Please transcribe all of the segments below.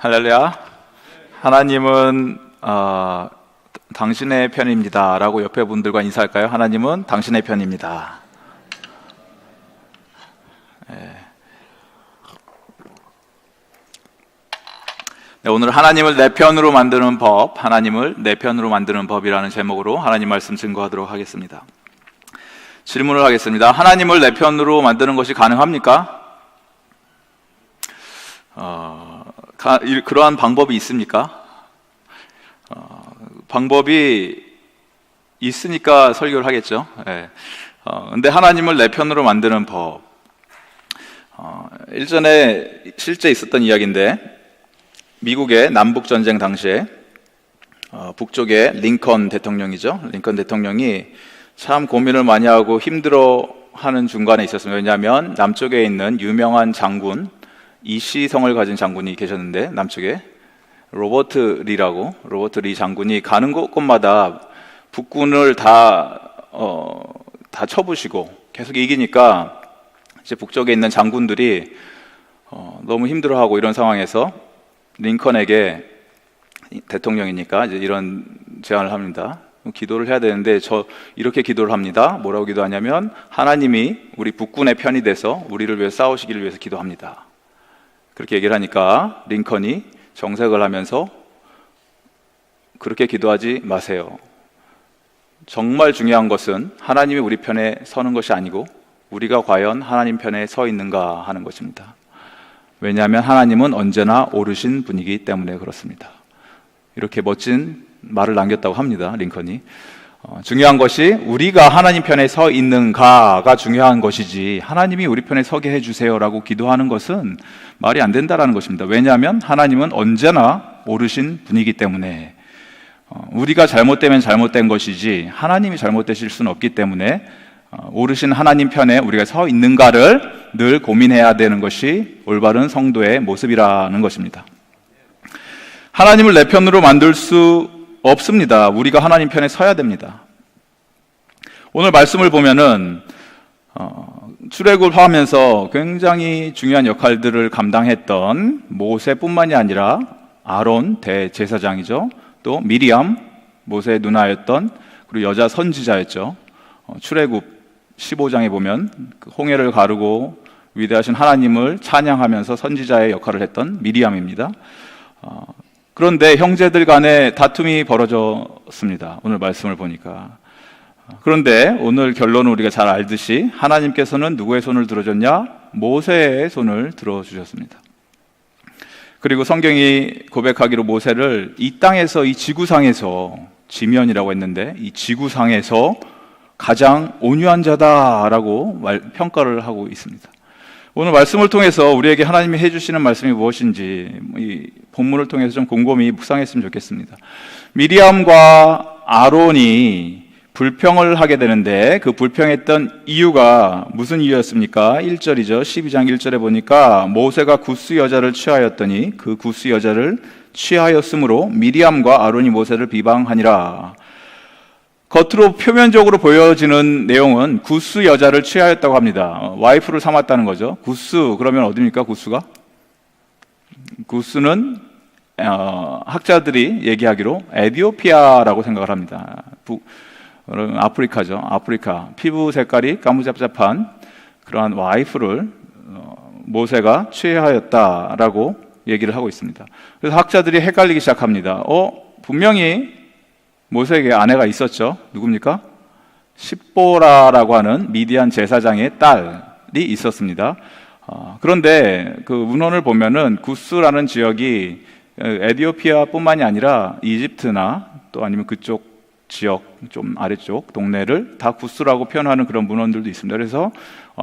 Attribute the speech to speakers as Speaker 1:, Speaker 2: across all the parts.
Speaker 1: 할렐루야. 하나님은 당신의 편입니다 라고 옆에 분들과 인사할까요? 하나님은 당신의 편입니다. 네, 오늘 하나님을 내 편으로 만드는 법, 하나님을 내 편으로 만드는 법이라는 제목으로 하나님 말씀 증거하도록 하겠습니다. 질문을 하겠습니다. 하나님을 내 편으로 만드는 것이 가능합니까? 그러한 방법이 있습니까? 방법이 있으니까 설교를 하겠죠. 근데 하나님을 내 편으로 만드는 법, 일전에 실제 있었던 이야기인데, 미국의 남북전쟁 당시에 북쪽의 링컨 대통령이죠. 링컨 대통령이 참 고민을 많이 하고 힘들어하는 중간에 있었습니다. 왜냐하면 남쪽에 있는 유명한 장군, 이시성을 가진 장군이 계셨는데, 남쪽에 로버트 리 장군이 가는 곳곳마다 북군을 다 쳐부시고 계속 이기니까 이제 북쪽에 있는 장군들이 너무 힘들어하고, 이런 상황에서 링컨에게, 대통령이니까 이제 이런 제안을 합니다. 기도를 해야 되는데 이렇게 기도를 합니다. 뭐라고 기도하냐면, 하나님이 우리 북군의 편이 돼서 우리를 위해 싸우시기를 위해서 기도합니다. 그렇게 얘기를 하니까 링컨이 정색을 하면서, 그렇게 기도하지 마세요. 정말 중요한 것은 하나님이 우리 편에 서는 것이 아니고 우리가 과연 하나님 편에 서 있는가 하는 것입니다. 왜냐하면 하나님은 언제나 오르신 분이기 때문에 그렇습니다. 이렇게 멋진 말을 남겼다고 합니다, 링컨이. 중요한 것이 우리가 하나님 편에 서 있는가가 중요한 것이지, 하나님이 우리 편에 서게 해주세요 라고 기도하는 것은 말이 안 된다는 것입니다. 왜냐하면 하나님은 언제나 오르신 분이기 때문에, 우리가 잘못되면 잘못된 것이지 하나님이 잘못되실 수는 없기 때문에, 오르신 하나님 편에 우리가 서 있는가를 늘 고민해야 되는 것이 올바른 성도의 모습이라는 것입니다. 하나님을 내 편으로 만들 수 없습니다. 우리가 하나님 편에 서야 됩니다. 오늘 말씀을 보면은 출애굽을 하면서 굉장히 중요한 역할들을 감당했던 모세뿐만이 아니라 아론 대제사장이죠, 또 미리암, 모세의 누나였던, 그리고 여자 선지자였죠. 출애굽 15장에 보면 홍해를 가르고 위대하신 하나님을 찬양하면서 선지자의 역할을 했던 미리암입니다. 그런데 형제들 간에 다툼이 벌어졌습니다. 오늘 말씀을 보니까. 그런데 오늘 결론은 우리가 잘 알듯이 하나님께서는 누구의 손을 들어줬냐? 모세의 손을 들어주셨습니다. 그리고 성경이 고백하기로 모세를 이 땅에서, 이 지구상에서, 지면이라고 했는데 이 지구상에서 가장 온유한 자다라고 평가를 하고 있습니다. 오늘 말씀을 통해서 우리에게 하나님이 해주시는 말씀이 무엇인지 이 본문을 통해서 좀 곰곰이 묵상했으면 좋겠습니다. 미리암과 아론이 불평을 하게 되는데, 그 불평했던 이유가 무슨 이유였습니까? 1절이죠. 12장 1절에 보니까 모세가 굿스 여자를 취하였더니 그 굿스 여자를 취하였으므로 미리암과 아론이 모세를 비방하니라. 겉으로 표면적으로 보여지는 내용은 굿스 여자를 취하였다고 합니다. 와이프를 삼았다는 거죠. 굿스, 그러면 어디입니까? 굿스가? 굿스는 학자들이 얘기하기로 에티오피아라고 생각을 합니다. 아프리카죠. 아프리카. 피부 색깔이 까무잡잡한 그러한 와이프를 모세가 취하였다라고 얘기를 하고 있습니다. 그래서 학자들이 헷갈리기 시작합니다. 분명히 모세에게 아내가 있었죠. 누굽니까? 십보라라고 하는 미디안 제사장의 딸이 있었습니다. 그런데 그 문헌을 보면은 굿스라는 지역이 에티오피아뿐만이 아니라 이집트나 또 아니면 그쪽 지역, 좀 아래쪽 동네를 다 굿스라고 표현하는 그런 문헌들도 있습니다. 그래서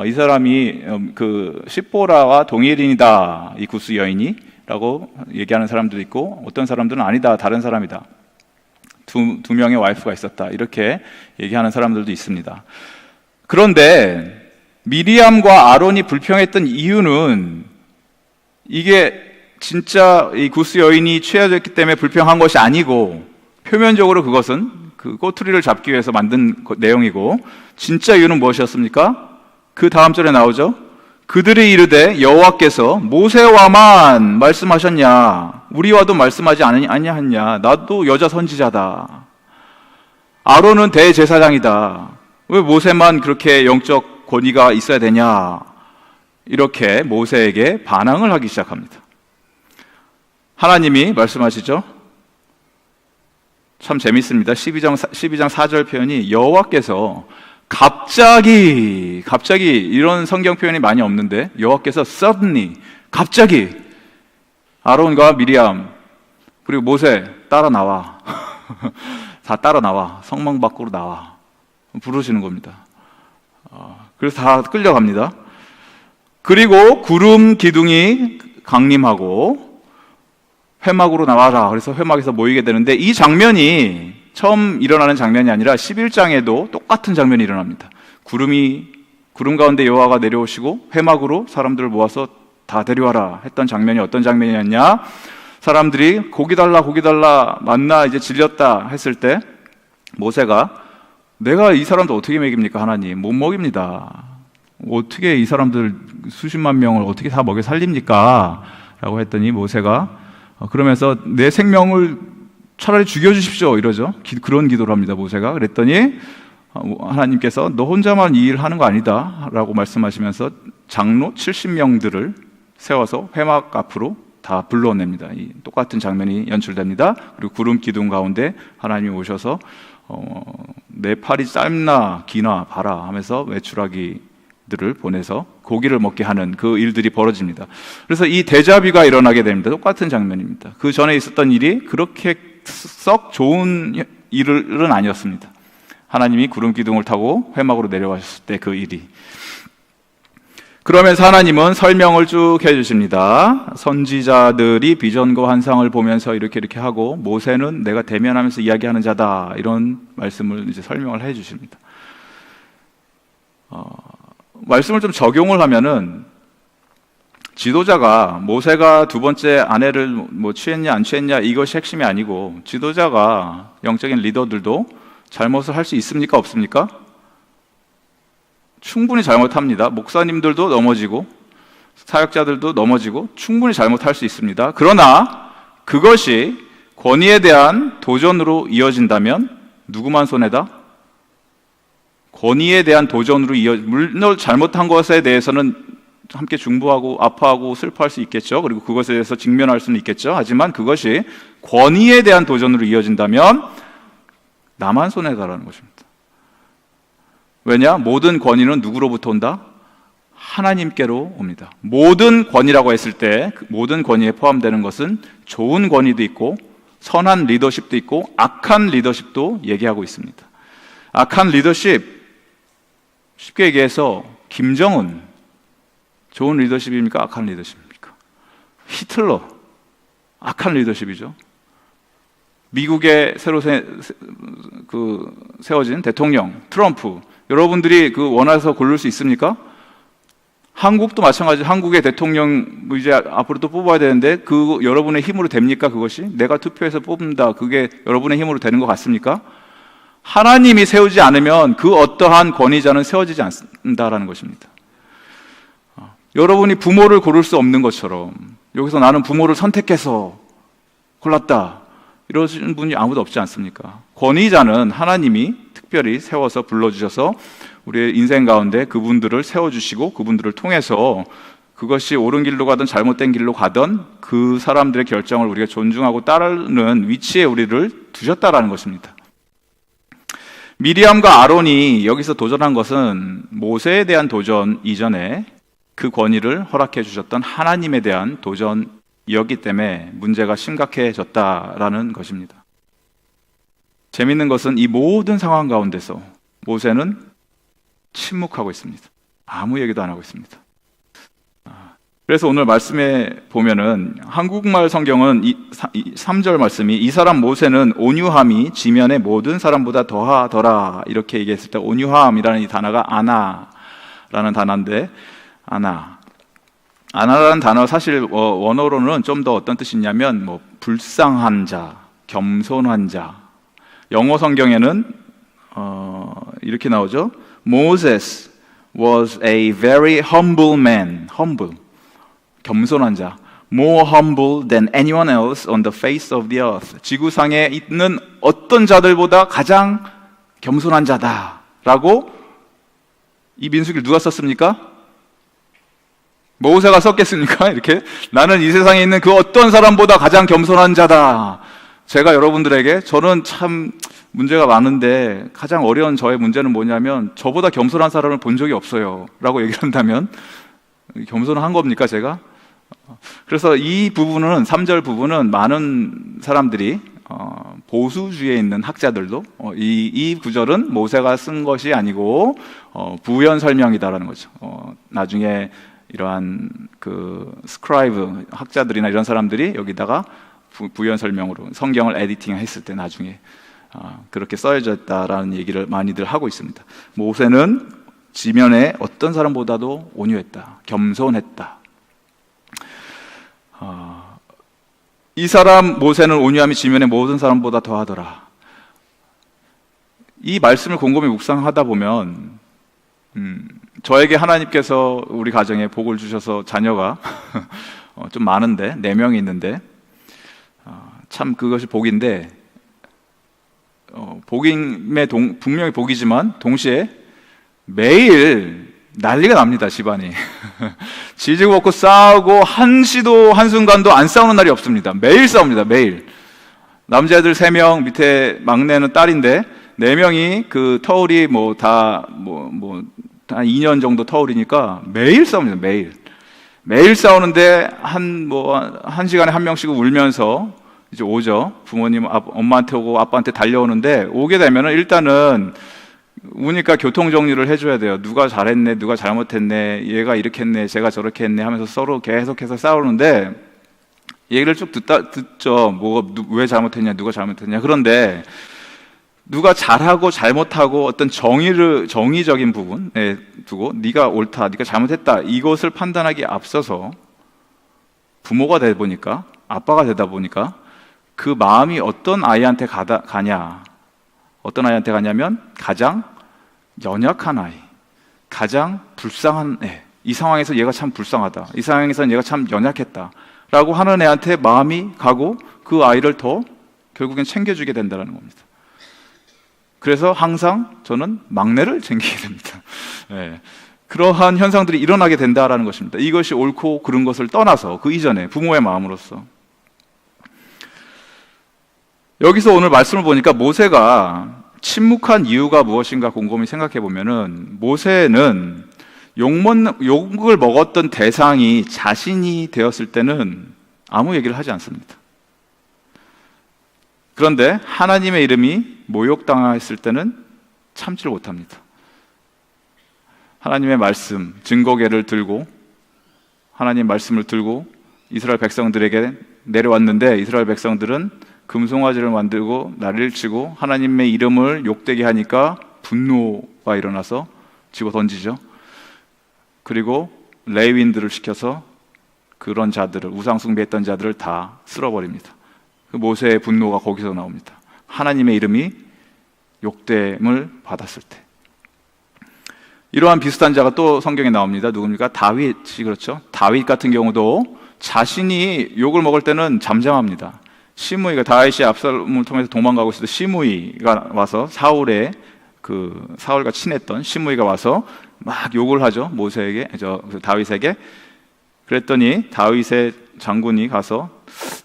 Speaker 1: 이 사람이 그 십보라와 동일인이다, 이 굿스 여인이라고 얘기하는 사람도 있고, 어떤 사람들은 아니다, 다른 사람이다, 두 명의 와이프가 있었다, 이렇게 얘기하는 사람들도 있습니다. 그런데 미리암과 아론이 불평했던 이유는, 이게 진짜 이 굿스 여인이 취해졌기 때문에 불평한 것이 아니고, 표면적으로 그것은 그 꼬투리를 잡기 위해서 만든 내용이고, 진짜 이유는 무엇이었습니까? 그 다음 절에 나오죠. 그들이 이르되 여호와께서 모세와만 말씀하셨냐? 우리와도 말씀하지 아니하냐? 나도 여자 선지자다. 아론은 대제사장이다. 왜 모세만 그렇게 영적 권위가 있어야 되냐? 이렇게 모세에게 반항을 하기 시작합니다. 하나님이 말씀하시죠. 참 재밌습니다. 12장 4절 표현이 여호와께서 갑자기 이런 성경 표현이 많이 없는데 여호와께서 suddenly 갑자기 아론과 미리암 그리고 모세 따라 나와 다 따라 나와 성막 밖으로 나와 부르시는 겁니다. 그래서 다 끌려갑니다. 그리고 구름 기둥이 강림하고 회막으로 나와라. 그래서 회막에서 모이게 되는데 이 장면이 처음 일어나는 장면이 아니라 11장에도 똑같은 장면이 일어납니다. 구름 가운데 여호와가 내려오시고 회막으로 사람들을 모아서 다 데려와라 했던 장면이 어떤 장면이었냐? 사람들이 고기 달라 만나 이제 질렸다 했을 때 모세가 내가 이 사람들 어떻게 먹입니까? 하나님 못 먹입니다. 어떻게 이 사람들 수십만 명을 어떻게 다 먹여 살립니까? 라고 했더니 모세가 그러면서 내 생명을 차라리 죽여주십시오 이러죠. 그런 기도를 합니다. 모세가 그랬더니 하나님께서 너 혼자만 이 일 하는 거 아니다 라고 말씀하시면서 장로 70명들을 세워서 회막 앞으로 다 불러냅니다. 이 똑같은 장면이 연출됩니다. 그리고 구름 기둥 가운데 하나님이 오셔서 내 팔이 짧나 기나 봐라 하면서 외출하기들을 보내서 고기를 먹게 하는 그 일들이 벌어집니다. 그래서 이 데자뷰가 일어나게 됩니다. 똑같은 장면입니다. 그 전에 있었던 일이 그렇게 썩 좋은 일은 아니었습니다. 하나님이 구름 기둥을 타고 회막으로 내려가셨을 때 그 일이. 그러면서 하나님은 설명을 쭉 해주십니다. 선지자들이 비전과 환상을 보면서 이렇게 하고 모세는 내가 대면하면서 이야기하는 자다 이런 말씀을 이제 설명을 해주십니다. 말씀을 좀 적용을 하면은 지도자가 모세가 두 번째 아내를 뭐 취했냐 안 취했냐 이것이 핵심이 아니고 지도자가 영적인 리더들도 잘못을 할 수 있습니까 없습니까? 충분히 잘못합니다. 목사님들도 넘어지고 사역자들도 넘어지고 충분히 잘못할 수 있습니다. 그러나 그것이 권위에 대한 도전으로 이어진다면 누구만 손해다? 권위에 대한 도전으로 물론 잘못한 것에 대해서는 함께 중보하고 아파하고 슬퍼할 수 있겠죠. 그리고 그것에 대해서 직면할 수는 있겠죠. 하지만 그것이 권위에 대한 도전으로 이어진다면 나만 손해다라는 것입니다. 왜냐? 모든 권위는 누구로부터 온다? 하나님께로 옵니다. 모든 권위라고 했을 때 모든 권위에 포함되는 것은 좋은 권위도 있고 선한 리더십도 있고 악한 리더십도 얘기하고 있습니다. 악한 리더십, 쉽게 얘기해서 김정은 좋은 리더십입니까? 악한 리더십입니까? 히틀러 악한 리더십이죠. 미국에 새로 세워진 대통령 트럼프 여러분들이 원해서 고를 수 있습니까? 한국도 마찬가지. 한국의 대통령 이제 앞으로 또 뽑아야 되는데 여러분의 힘으로 됩니까? 그것이 내가 투표해서 뽑는다. 그게 여러분의 힘으로 되는 것 같습니까? 하나님이 세우지 않으면 그 어떠한 권위자는 세워지지 않는다라는 것입니다. 여러분이 부모를 고를 수 없는 것처럼 여기서 나는 부모를 선택해서 골랐다 이러시는 분이 아무도 없지 않습니까? 권위자는 하나님이 특별히 세워서 불러주셔서 우리의 인생 가운데 그분들을 세워주시고 그분들을 통해서 그것이 옳은 길로 가든 잘못된 길로 가든 그 사람들의 결정을 우리가 존중하고 따르는 위치에 우리를 두셨다라는 것입니다. 미리암과 아론이 여기서 도전한 것은 모세에 대한 도전 이전에 그 권위를 허락해 주셨던 하나님에 대한 도전이었기 때문에 문제가 심각해졌다라는 것입니다. 재밌는 것은 이 모든 상황 가운데서 모세는 침묵하고 있습니다. 아무 얘기도 안 하고 있습니다. 그래서 오늘 말씀에 보면은 한국말 성경은 3절 말씀이 이 사람 모세는 온유함이 지면의 모든 사람보다 더하더라 이렇게 얘기했을 때 온유함이라는 이 단어가 아나라는 단어인데 아나라는 단어 사실 원어로는 좀 더 어떤 뜻이 있냐면 불쌍한 자, 겸손한 자. 영어 성경에는 이렇게 나오죠. Moses was a very humble man. humble, 겸손한 자. more humble than anyone else on the face of the earth. 지구상에 있는 어떤 자들보다 가장 겸손한 자다라고 이 민수기를 누가 썼습니까? 모세가 썼겠습니까? 이렇게 나는 이 세상에 있는 그 어떤 사람보다 가장 겸손한 자다. 제가 여러분들에게 저는 참 문제가 많은데 가장 어려운 저의 문제는 뭐냐면 저보다 겸손한 사람을 본 적이 없어요 라고 얘기를 한다면 겸손한 겁니까 제가? 그래서 이 부분은 3절 부분은 많은 사람들이 보수주의에 있는 학자들도 이 구절은 모세가 쓴 것이 아니고 부연 설명이다라는 거죠. 나중에 이러한 그 스크라이브 학자들이나 이런 사람들이 여기다가 부연 설명으로 성경을 에디팅 했을 때 나중에 그렇게 써져 있다라는 얘기를 많이들 하고 있습니다. 모세는 지면에 어떤 사람보다도 온유했다, 겸손했다. 이 사람 모세는 온유함이 지면의 모든 사람보다 더하더라. 이 말씀을 곰곰이 묵상하다 보면 저에게 하나님께서 우리 가정에 복을 주셔서 자녀가 좀 많은데 4명이 있는데 참 그것이 복인데 복임에 분명히 복이지만 동시에 매일 난리가 납니다. 집안이 지지고 볶고 싸우고 한순간도 안 싸우는 날이 없습니다. 매일 싸웁니다. 매일. 남자애들 3명, 밑에 막내는 딸인데 4명이 그 터울이 한 2년 정도 터울이니까 매일 싸웁니다. 매일 싸우는데 한 시간에 한 명씩 울면서 이제 오죠. 부모님, 엄마한테 오고 아빠한테 달려오는데 오게 되면은 일단은 우니까 교통 정리를 해줘야 돼요. 누가 잘했네, 누가 잘못했네, 얘가 이렇게 했네, 제가 저렇게 했네 하면서 서로 계속해서 싸우는데 얘기를 쭉 듣죠. 왜 잘못했냐, 누가 잘못했냐. 그런데 누가 잘하고 잘못하고 어떤 정의적인 부분에 두고 네가 옳다, 네가 잘못했다 이것을 판단하기 앞서서 부모가 되다 보니까, 아빠가 되다 보니까 그 마음이 어떤 아이한테 가냐, 어떤 아이한테 가냐면 가장 연약한 아이, 가장 불쌍한 애, 이 상황에서 얘가 참 불쌍하다, 이 상황에서는 얘가 참 연약했다 라고 하는 애한테 마음이 가고 그 아이를 더 결국엔 챙겨주게 된다는 겁니다. 그래서 항상 저는 막내를 챙기게 됩니다. 네. 그러한 현상들이 일어나게 된다는 것입니다. 이것이 옳고 그른 것을 떠나서 그 이전에 부모의 마음으로서. 여기서 오늘 말씀을 보니까 모세가 침묵한 이유가 무엇인가 곰곰이 생각해 보면은 모세는 욕을 먹었던 대상이 자신이 되었을 때는 아무 얘기를 하지 않습니다. 그런데 하나님의 이름이 모욕당했을 때는 참지를 못합니다. 하나님의 말씀, 증거궤를 들고 하나님 말씀을 들고 이스라엘 백성들에게 내려왔는데 이스라엘 백성들은 금송아지를 만들고 난리를 치고 하나님의 이름을 욕되게 하니까 분노가 일어나서 집어 던지죠. 그리고 레위인들을 시켜서 그런 자들을, 우상 숭배했던 자들을 다 쓸어버립니다. 그 모세의 분노가 거기서 나옵니다. 하나님의 이름이 욕됨을 받았을 때. 이러한 비슷한 자가 또 성경에 나옵니다. 누굽니까? 다윗이 그렇죠. 다윗 같은 경우도 자신이 욕을 먹을 때는 잠잠합니다. 시므이가, 다윗이 압살롬을 통해서 도망가고 있을 때 시므이가 와서 사울과 친했던 시므이가 와서 막 욕을 하죠. 모세에게, 다윗에게. 그랬더니 다윗의 장군이 가서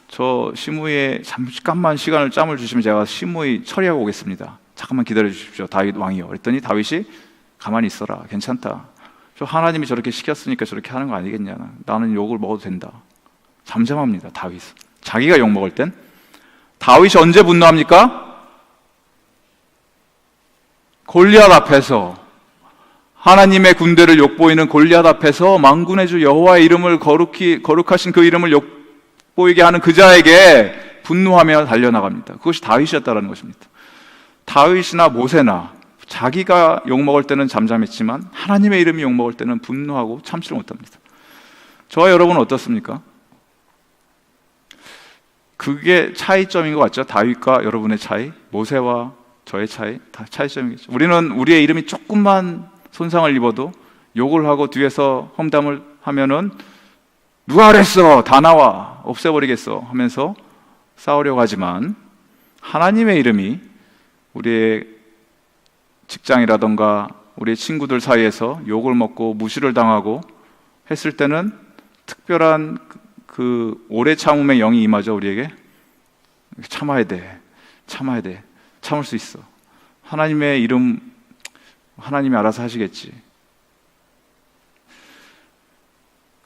Speaker 1: 저 시므이의 잠깐만 짬을 주시면 제가 시므이 처리하고 오겠습니다. 잠깐만 기다려 주십시오, 다윗 왕이요. 그랬더니 다윗이 가만히 있어라, 괜찮다. 저 하나님이 저렇게 시켰으니까 저렇게 하는 거 아니겠냐. 나는 욕을 먹어도 된다. 잠잠합니다, 다윗. 자기가 욕 먹을 땐. 다윗이 언제 분노합니까? 골리앗 앞에서, 하나님의 군대를 욕보이는 골리앗 앞에서 만군의 주 여호와의 이름을 거룩하신 그 이름을 욕보이게 하는 그 자에게 분노하며 달려나갑니다. 그것이 다윗이었다는 것입니다. 다윗이나 모세나 자기가 욕먹을 때는 잠잠했지만 하나님의 이름이 욕먹을 때는 분노하고 참지를 못합니다. 저와 여러분은 어떻습니까? 그게 차이점인 것 같죠? 다윗과 여러분의 차이, 모세와 저의 차이, 다 차이점이겠죠. 우리는 우리의 이름이 조금만 손상을 입어도 욕을 하고 뒤에서 험담을 하면은 누가 그랬어? 다 나와. 없애버리겠어. 하면서 싸우려고 하지만 하나님의 이름이 우리의 직장이라던가 우리의 친구들 사이에서 욕을 먹고 무시를 당하고 했을 때는 특별한 그 오래 참음의 영이 임하죠. 우리에게 참아야 돼. 참을 수 있어. 하나님의 이름 하나님이 알아서 하시겠지.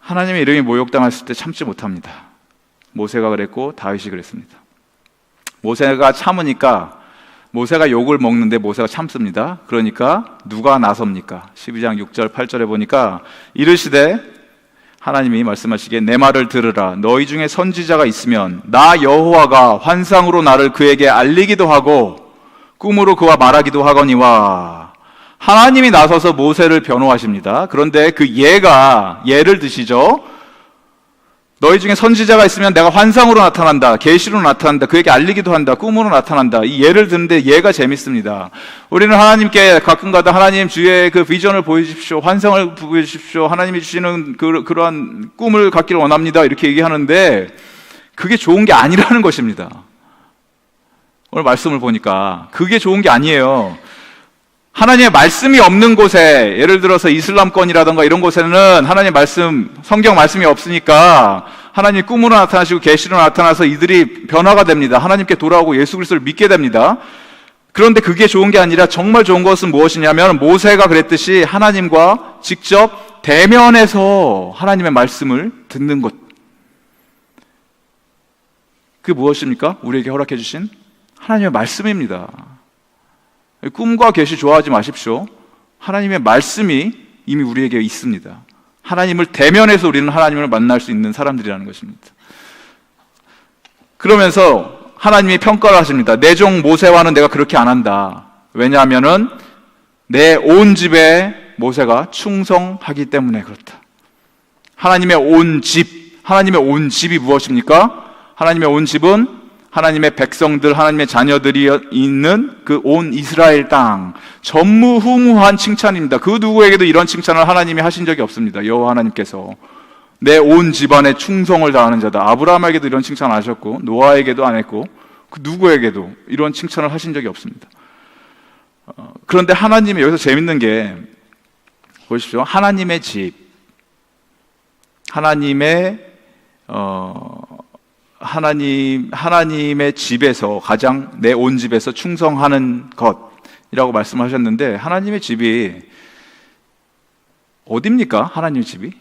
Speaker 1: 하나님의 이름이 모욕당했을 때 참지 못합니다. 모세가 그랬고 다윗이 그랬습니다. 모세가 참으니까 모세가 욕을 먹는데 모세가 참습니다. 그러니까 누가 나섭니까? 12장 6절 8절에 보니까 이르시되 하나님이 말씀하시기에 내 말을 들으라. 너희 중에 선지자가 있으면 나 여호와가 환상으로 나를 그에게 알리기도 하고 꿈으로 그와 말하기도 하거니와. 하나님이 나서서 모세를 변호하십니다. 그런데 그 예를 드시죠. 너희 중에 선지자가 있으면 내가 환상으로 나타난다, 계시로 나타난다, 그에게 알리기도 한다, 꿈으로 나타난다. 이 예를 듣는데 예가 재밌습니다. 우리는 하나님께 가끔가다 하나님 주의 그 비전을 보여주십시오, 환상을 보여주십시오, 하나님이 주시는 그러한 꿈을 갖기를 원합니다, 이렇게 얘기하는데 그게 좋은 게 아니라는 것입니다. 오늘 말씀을 보니까 그게 좋은 게 아니에요. 하나님의 말씀이 없는 곳에, 예를 들어서 이슬람권이라든가 이런 곳에는 하나님의 말씀, 성경 말씀이 없으니까 하나님이 꿈으로 나타나시고 계시로 나타나서 이들이 변화가 됩니다. 하나님께 돌아오고 예수 그리스도를 믿게 됩니다. 그런데 그게 좋은 게 아니라 정말 좋은 것은 무엇이냐면 모세가 그랬듯이 하나님과 직접 대면해서 하나님의 말씀을 듣는 것. 그게 무엇입니까? 우리에게 허락해 주신 하나님의 말씀입니다. 꿈과 계시 좋아하지 마십시오. 하나님의 말씀이 이미 우리에게 있습니다. 하나님을 대면해서 우리는 하나님을 만날 수 있는 사람들이라는 것입니다. 그러면서 하나님이 평가를 하십니다. 내 종 모세와는 내가 그렇게 안 한다. 왜냐하면은 내 온 집에 모세가 충성하기 때문에 그렇다. 하나님의 온 집이 무엇입니까? 하나님의 온 집은 하나님의 백성들, 하나님의 자녀들이 있는 그 온 이스라엘 땅, 전무후무한 칭찬입니다. 그 누구에게도 이런 칭찬을 하나님이 하신 적이 없습니다. 여호와 하나님께서 내 온 집안에 충성을 다하는 자다. 아브라함에게도 이런 칭찬 안 하셨고 노아에게도 안 했고 그 누구에게도 이런 칭찬을 하신 적이 없습니다. 그런데 하나님이 여기서 재밌는 게 보십시오. 하나님의 집, 하나님의 집에서 가장 내 온 집에서 충성하는 것이라고 말씀하셨는데 하나님의 집이 어디입니까? 하나님의 집이?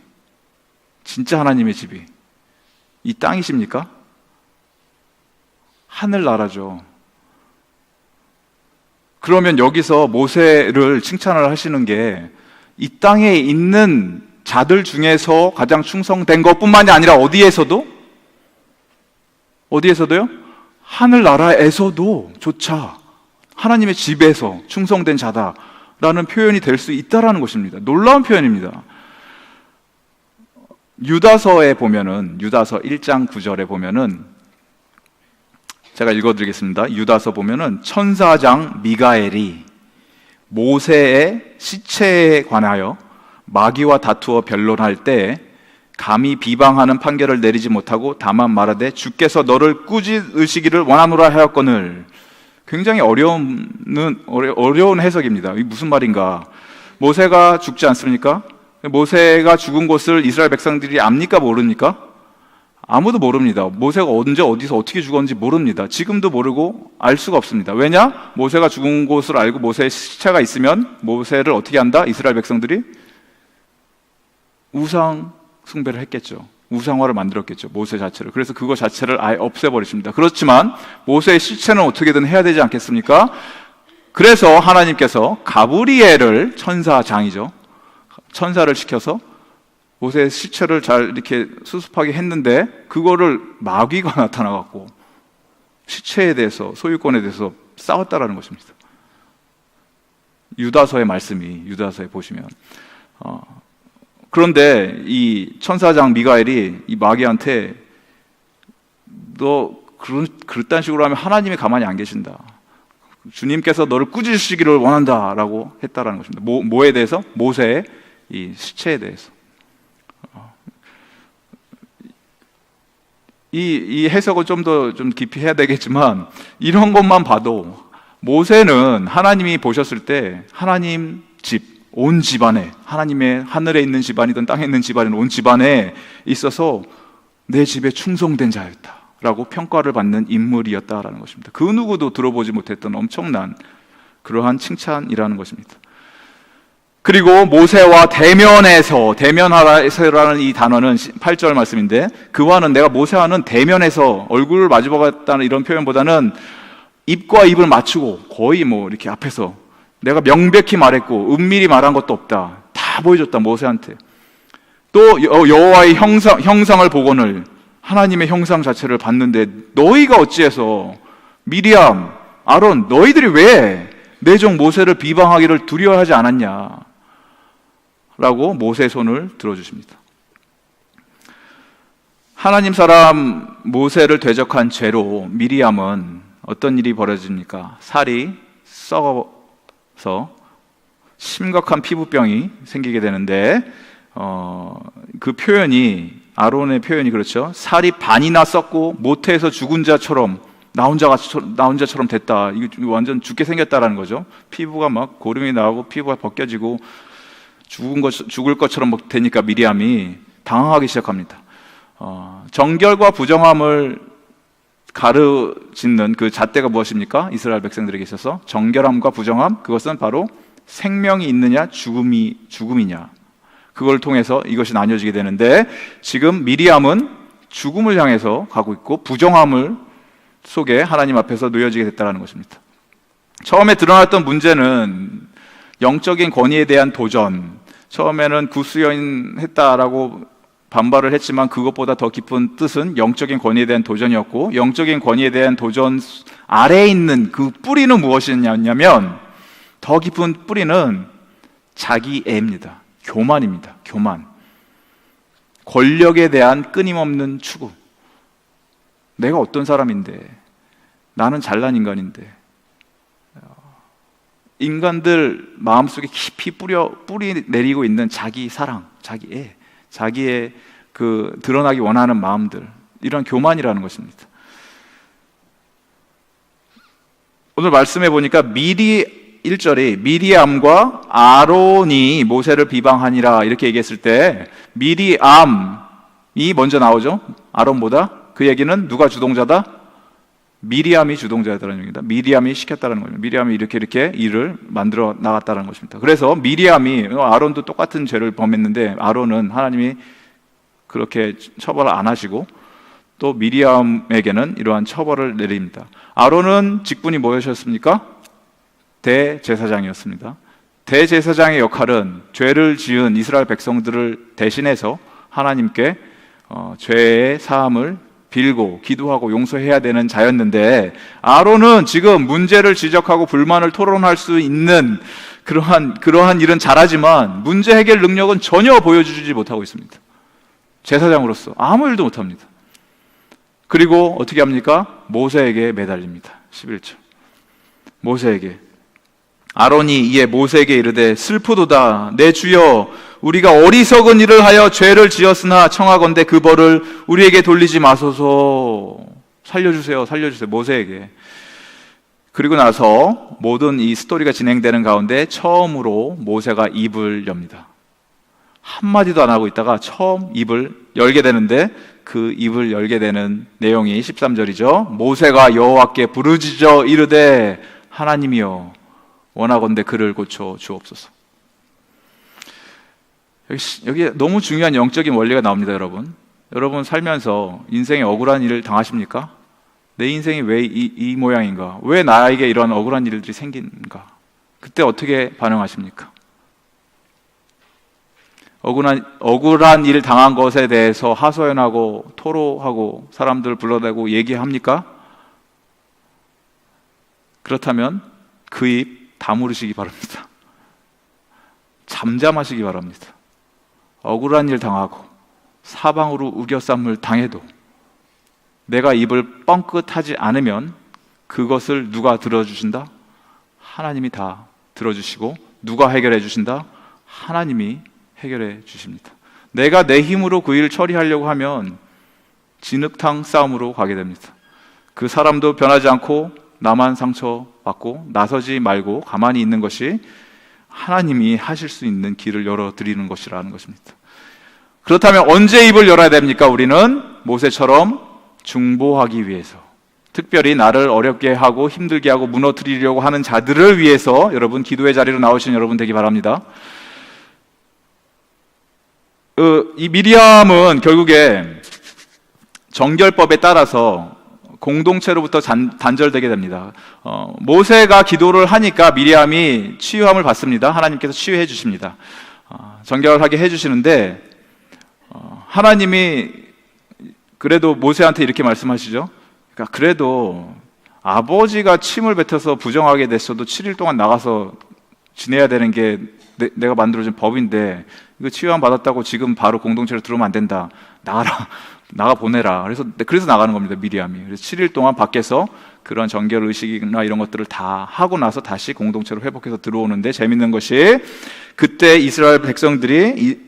Speaker 1: 진짜 하나님의 집이 이 땅이십니까? 하늘나라죠. 그러면 여기서 모세를 칭찬을 하시는 게 이 땅에 있는 자들 중에서 가장 충성된 것뿐만이 아니라 어디에서도요? 하늘나라에서도 조차 하나님의 집에서 충성된 자다라는 표현이 될 수 있다라는 것입니다. 놀라운 표현입니다. 유다서에 보면은, 유다서 1장 9절에 보면은, 제가 읽어드리겠습니다. 유다서 보면은 천사장 미가엘이 모세의 시체에 관하여 마귀와 다투어 변론할 때 감히 비방하는 판결을 내리지 못하고 다만 말하되 주께서 너를 꾸짖으시기를 원하노라 하였거늘. 굉장히 어려운 해석입니다. 이게 무슨 말인가? 모세가 죽지 않습니까? 모세가 죽은 곳을 이스라엘 백성들이 압니까? 모릅니까? 아무도 모릅니다. 모세가 언제 어디서 어떻게 죽었는지 모릅니다. 지금도 모르고 알 수가 없습니다. 왜냐? 모세가 죽은 곳을 알고 모세의 시체가 있으면 모세를 어떻게 한다? 이스라엘 백성들이 우상 숭배를 했겠죠. 우상화를 만들었겠죠. 모세 자체를. 그래서 그거 자체를 아예 없애버리십니다. 그렇지만 모세의 시체는 어떻게든 해야 되지 않겠습니까? 그래서 하나님께서 가브리엘을, 천사장이죠, 천사를 시켜서 모세의 시체를 잘 이렇게 수습하게 했는데 그거를 마귀가 나타나갖고 시체에 대해서, 소유권에 대해서 싸웠다라는 것입니다. 유다서의 말씀이, 유다서에 보시면 그런데 이 천사장 미가엘이 이 마귀한테 너 그딴 식으로 하면 하나님이 가만히 안 계신다, 주님께서 너를 꾸짖으시기를 원한다라고 했다라는 것입니다. 뭐에 대해서? 모세의 이 시체에 대해서. 이 해석을 좀 더 깊이 해야 되겠지만, 이런 것만 봐도 모세는 하나님이 보셨을 때 하나님 집, 온 집안에, 하나님의 하늘에 있는 집안이든 땅에 있는 집안이든 온 집안에 있어서 내 집에 충성된 자였다 라고 평가를 받는 인물이었다라는 것입니다. 그 누구도 들어보지 못했던 엄청난 그러한 칭찬이라는 것입니다. 그리고 모세와 대면하라는 이 단어는 8절 말씀인데, 그와는, 내가 모세와는 대면해서 얼굴을 마주보았다는 이런 표현보다는 입과 입을 맞추고 거의 이렇게 앞에서 내가 명백히 말했고 은밀히 말한 것도 없다, 다 보여줬다 모세한테. 또 여호와의 형상을 보거늘, 하나님의 형상 자체를 봤는데 너희가 어찌해서, 미리암, 아론, 너희들이 왜 내 종 모세를 비방하기를 두려워하지 않았냐 라고 모세의 손을 들어주십니다. 하나님 사람 모세를 대적한 죄로 미리암은 어떤 일이 벌어집니까? 살이 썩어서 심각한 피부병이 생기게 되는데, 그 표현이, 아론의 표현이 그렇죠. 살이 반이나 썩고 모태에서 죽은 자처럼 나 혼자처럼 됐다. 이거 완전 죽게 생겼다라는 거죠. 피부가 막 고름이 나오고 피부가 벗겨지고 죽을 것처럼 되니까 미리암이 당황하기 시작합니다. 정결과 부정함을 가르짓는 그 잣대가 무엇입니까? 이스라엘 백성들에게 있어서 정결함과 부정함, 그것은 바로 생명이 있느냐 죽음이냐, 그걸 통해서 이것이 나뉘어지게 되는데, 지금 미리암은 죽음을 향해서 가고 있고 부정함을 속에 하나님 앞에서 놓여지게 됐다는 것입니다. 처음에 드러났던 문제는 영적인 권위에 대한 도전, 처음에는 구수연했다라고 반발을 했지만 그것보다 더 깊은 뜻은 영적인 권위에 대한 도전이었고, 영적인 권위에 대한 도전 아래에 있는 그 뿌리는 무엇이냐면, 더 깊은 뿌리는 자기애입니다. 교만입니다. 교만. 권력에 대한 끊임없는 추구. 내가 어떤 사람인데, 나는 잘난 인간인데, 인간들 마음속에 깊이 뿌리 내리고 있는 자기 사랑, 자기의 그 드러나기 원하는 마음들, 이런 교만이라는 것입니다. 오늘 말씀해 보니까 1절이 미리암과 아론이 모세를 비방하니라 이렇게 얘기했을 때, 미리암이 먼저 나오죠. 아론보다. 그 얘기는 누가 주동자다? 미리암이 주동자였다는 얘기입니다. 미리암이 시켰다는 거죠. 미리암이 이렇게 일을 만들어 나갔다는 것입니다. 그래서 미리암이, 아론도 똑같은 죄를 범했는데 아론은 하나님이 그렇게 처벌을 안 하시고 또 미리암에게는 이러한 처벌을 내립니다. 아론은 직분이 무엇이었습니까? 대제사장이었습니다. 대제사장의 역할은 죄를 지은 이스라엘 백성들을 대신해서 하나님께 죄의 사함을 빌고 기도하고 용서해야 되는 자였는데, 아론은 지금 문제를 지적하고 불만을 토론할 수 있는 그러한 일은 잘하지만 문제 해결 능력은 전혀 보여주지 못하고 있습니다. 제사장으로서 아무 일도 못합니다. 그리고 어떻게 합니까? 모세에게 매달립니다. 11절. 모세에게. 아론이 이에 모세에게 이르되, 슬프도다 내 주여, 우리가 어리석은 일을 하여 죄를 지었으나 청하건대 그 벌을 우리에게 돌리지 마소서. 살려주세요. 모세에게. 그리고 나서 모든 이 스토리가 진행되는 가운데 처음으로 모세가 입을 엽니다. 한마디도 안 하고 있다가 처음 입을 열게 되는데, 그 입을 열게 되는 내용이 13절이죠. 모세가 여호와께 부르짖어 이르되, 하나님이여 원하건대 그를 고쳐 주옵소서. 여기 너무 중요한 영적인 원리가 나옵니다. 여러분 살면서 인생에 억울한 일을 당하십니까? 내 인생이 왜 이 모양인가? 왜 나에게 이런 억울한 일들이 생긴가? 그때 어떻게 반응하십니까? 억울한 일 당한 것에 대해서 하소연하고 토로하고 사람들 불러대고 얘기합니까? 그렇다면 그 입 다물으시기 바랍니다. 잠잠하시기 바랍니다. 억울한 일 당하고 사방으로 우겨쌈을 당해도 내가 입을 뻥끗하지 않으면 그것을 누가 들어주신다? 하나님이 다 들어주시고, 누가 해결해 주신다? 하나님이 해결해 주십니다. 내가 내 힘으로 그 일을 처리하려고 하면 진흙탕 싸움으로 가게 됩니다. 그 사람도 변하지 않고 나만 상처받고 나서지 말고 가만히 있는 것이 하나님이 하실 수 있는 길을 열어드리는 것이라는 것입니다. 그렇다면 언제 입을 열어야 됩니까? 우리는 모세처럼 중보하기 위해서, 특별히 나를 어렵게 하고 힘들게 하고 무너뜨리려고 하는 자들을 위해서 여러분 기도의 자리로 나오신 여러분 되기 바랍니다. 이 미리암은 결국에 정결법에 따라서 공동체로부터 단절되게 됩니다. 모세가 기도를 하니까 미리암이 치유함을 받습니다. 하나님께서 치유해 주십니다. 정결하게 해주시는데 하나님이 그래도 모세한테 이렇게 말씀하시죠. 그러니까 그래도 아버지가 침을 뱉어서 부정하게 됐어도 7일 동안 나가서 지내야 되는 게 내가 만들어준 법인데 이거 치유함 받았다고 지금 바로 공동체로 들어오면 안 된다. 나가 보내라. 그래서 나가는 겁니다. 미리암이. 그래서 7일 동안 밖에서 그런 정결 의식이나 이런 것들을 다 하고 나서 다시 공동체로 회복해서 들어오는데, 재밌는 것이 그때 이스라엘 백성들이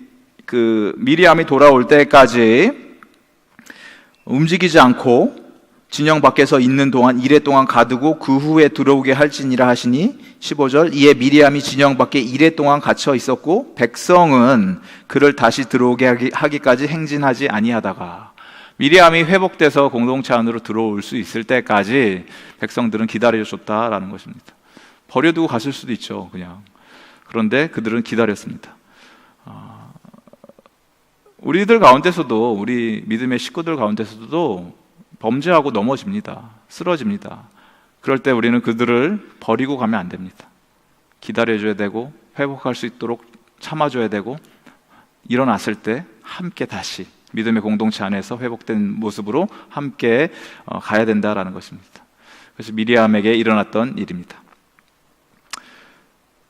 Speaker 1: 그 미리암이 돌아올 때까지 움직이지 않고 진영 밖에서 있는 동안 이레 동안 가두고 그 후에 들어오게 할지니라 하시니 15절, 이에 미리암이 진영 밖에 이레 동안 갇혀 있었고 백성은 그를 다시 들어오게 하기까지 행진하지 아니하다가, 미리암이 회복돼서 공동체 안으로 들어올 수 있을 때까지 백성들은 기다려줬다라는 것입니다. 버려두고 갔을 수도 있죠, 그냥. 그런데 그들은 기다렸습니다. 우리들 가운데서도, 우리 믿음의 식구들 가운데서도 범죄하고 넘어집니다. 쓰러집니다. 그럴 때 우리는 그들을 버리고 가면 안 됩니다. 기다려줘야 되고 회복할 수 있도록 참아줘야 되고, 일어났을 때 함께 다시 믿음의 공동체 안에서 회복된 모습으로 함께 가야 된다라는 것입니다. 그래서 미리암에게 일어났던 일입니다.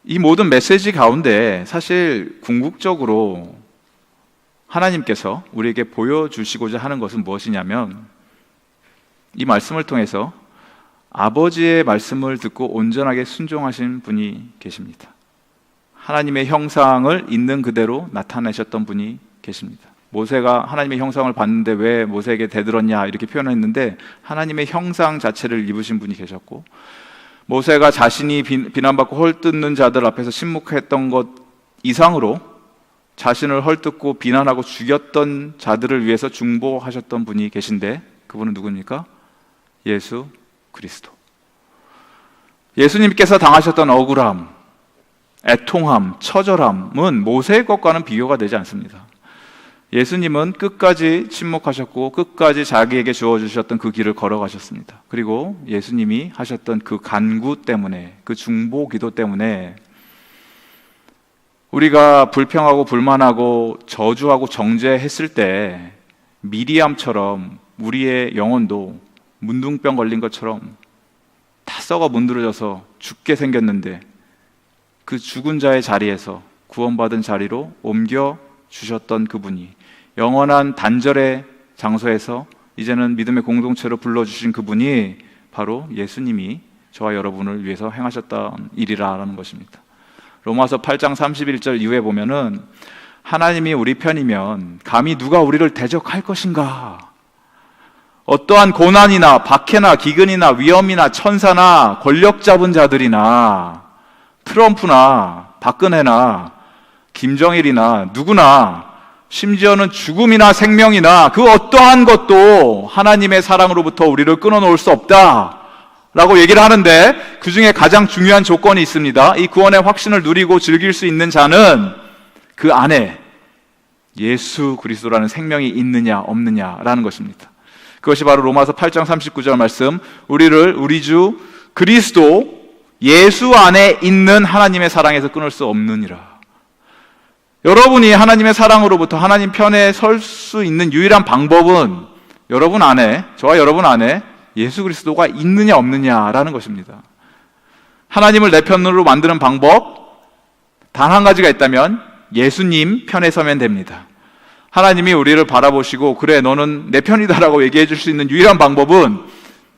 Speaker 1: 이 모든 메시지 가운데 사실 궁극적으로 하나님께서 우리에게 보여주시고자 하는 것은 무엇이냐면, 이 말씀을 통해서 아버지의 말씀을 듣고 온전하게 순종하신 분이 계십니다. 하나님의 형상을 있는 그대로 나타내셨던 분이 계십니다. 모세가 하나님의 형상을 봤는데 왜 모세에게 대들었냐 이렇게 표현했는데, 하나님의 형상 자체를 입으신 분이 계셨고, 모세가 자신이 비난받고 헐뜯는 자들 앞에서 침묵했던 것 이상으로 자신을 헐뜯고 비난하고 죽였던 자들을 위해서 중보하셨던 분이 계신데, 그분은 누굽니까? 예수 그리스도. 예수님께서 당하셨던 억울함, 애통함, 처절함은 모세의 것과는 비교가 되지 않습니다. 예수님은 끝까지 침묵하셨고 끝까지 자기에게 주어주셨던 그 길을 걸어가셨습니다. 그리고 예수님이 하셨던 그 간구 때문에, 그 중보 기도 때문에 우리가 불평하고 불만하고 저주하고 정죄했을 때 미리암처럼 우리의 영혼도 문둥병 걸린 것처럼 다 썩어 문드러져서 죽게 생겼는데, 그 죽은 자의 자리에서 구원받은 자리로 옮겨 주셨던 그분이, 영원한 단절의 장소에서 이제는 믿음의 공동체로 불러주신 그분이 바로 예수님이 저와 여러분을 위해서 행하셨던 일이라는 것입니다. 로마서 8장 31절 이후에 보면은, 하나님이 우리 편이면 감히 누가 우리를 대적할 것인가? 어떠한 고난이나 박해나 기근이나 위험이나 천사나 권력 잡은 자들이나 트럼프나 박근혜나 김정일이나 누구나, 심지어는 죽음이나 생명이나 그 어떠한 것도 하나님의 사랑으로부터 우리를 끊어놓을 수 없다 라고 얘기를 하는데, 그 중에 가장 중요한 조건이 있습니다. 이 구원의 확신을 누리고 즐길 수 있는 자는 그 안에 예수 그리스도라는 생명이 있느냐 없느냐라는 것입니다. 그것이 바로 로마서 8장 39절 말씀, 우리를 우리 주 그리스도 예수 안에 있는 하나님의 사랑에서 끊을 수 없느니라. 여러분이 하나님의 사랑으로부터 하나님 편에 설 수 있는 유일한 방법은 여러분 안에, 저와 여러분 안에 예수 그리스도가 있느냐 없느냐라는 것입니다. 하나님을 내 편으로 만드는 방법 단 한 가지가 있다면 예수님 편에 서면 됩니다. 하나님이 우리를 바라보시고 그래 너는 내 편이다라고 얘기해 줄 수 있는 유일한 방법은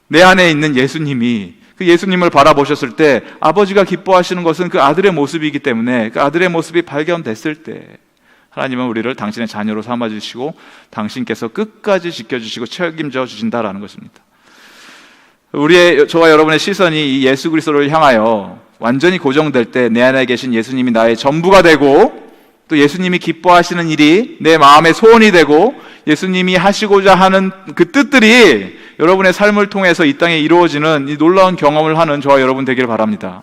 Speaker 1: 내 안에 있는 예수님이, 그 예수님을 바라보셨을 때 아버지가 기뻐하시는 것은 그 아들의 모습이기 때문에, 그 아들의 모습이 발견됐을 때 하나님은 우리를 당신의 자녀로 삼아주시고 당신께서 끝까지 지켜주시고 책임져 주신다라는 것입니다. 저와 여러분의 시선이 이 예수 그리스도를 향하여 완전히 고정될 때 내 안에 계신 예수님이 나의 전부가 되고, 또 예수님이 기뻐하시는 일이 내 마음의 소원이 되고, 예수님이 하시고자 하는 그 뜻들이 여러분의 삶을 통해서 이 땅에 이루어지는 이 놀라운 경험을 하는 저와 여러분 되기를 바랍니다.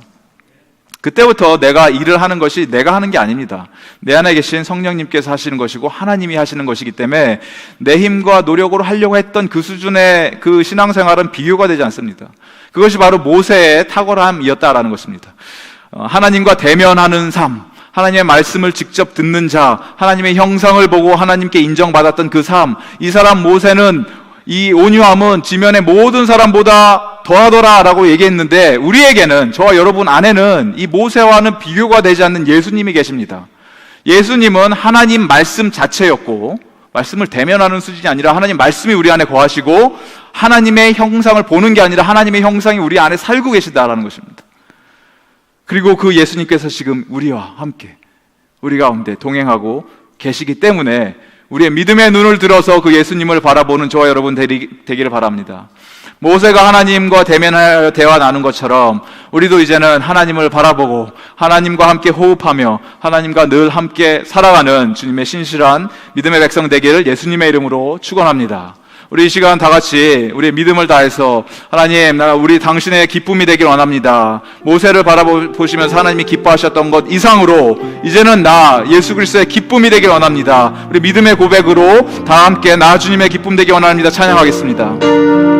Speaker 1: 그때부터 내가 일을 하는 것이 내가 하는 게 아닙니다. 내 안에 계신 성령님께서 하시는 것이고 하나님이 하시는 것이기 때문에 내 힘과 노력으로 하려고 했던 그 수준의 그 신앙생활은 비교가 되지 않습니다. 그것이 바로 모세의 탁월함이었다라는 것입니다. 하나님과 대면하는 삶, 하나님의 말씀을 직접 듣는 자, 하나님의 형상을 보고 하나님께 인정받았던 그 삶, 이 사람 모세는 이 온유함은 지면의 모든 사람보다 더하더라라고 얘기했는데, 우리에게는, 저와 여러분 안에는 이 모세와는 비교가 되지 않는 예수님이 계십니다. 예수님은 하나님 말씀 자체였고, 말씀을 대면하는 수준이 아니라 하나님 말씀이 우리 안에 거하시고, 하나님의 형상을 보는 게 아니라 하나님의 형상이 우리 안에 살고 계시다라는 것입니다. 그리고 그 예수님께서 지금 우리와 함께 우리 가운데 동행하고 계시기 때문에 우리의 믿음의 눈을 들어서 그 예수님을 바라보는 저와 여러분 되기를 바랍니다. 모세가 하나님과 대면하여 대화 나눈 것처럼 우리도 이제는 하나님을 바라보고 하나님과 함께 호흡하며 하나님과 늘 함께 살아가는 주님의 신실한 믿음의 백성 되기를 예수님의 이름으로 축원합니다. 우리 이 시간 다 같이 우리의 믿음을 다해서 하나님, 우리 당신의 기쁨이 되길 원합니다. 모세를 바라보시면서 하나님이 기뻐하셨던 것 이상으로 이제는 나 예수 그리스도의 기쁨이 되길 원합니다. 우리 믿음의 고백으로 다 함께 나 주님의 기쁨 되길 원합니다. 찬양하겠습니다.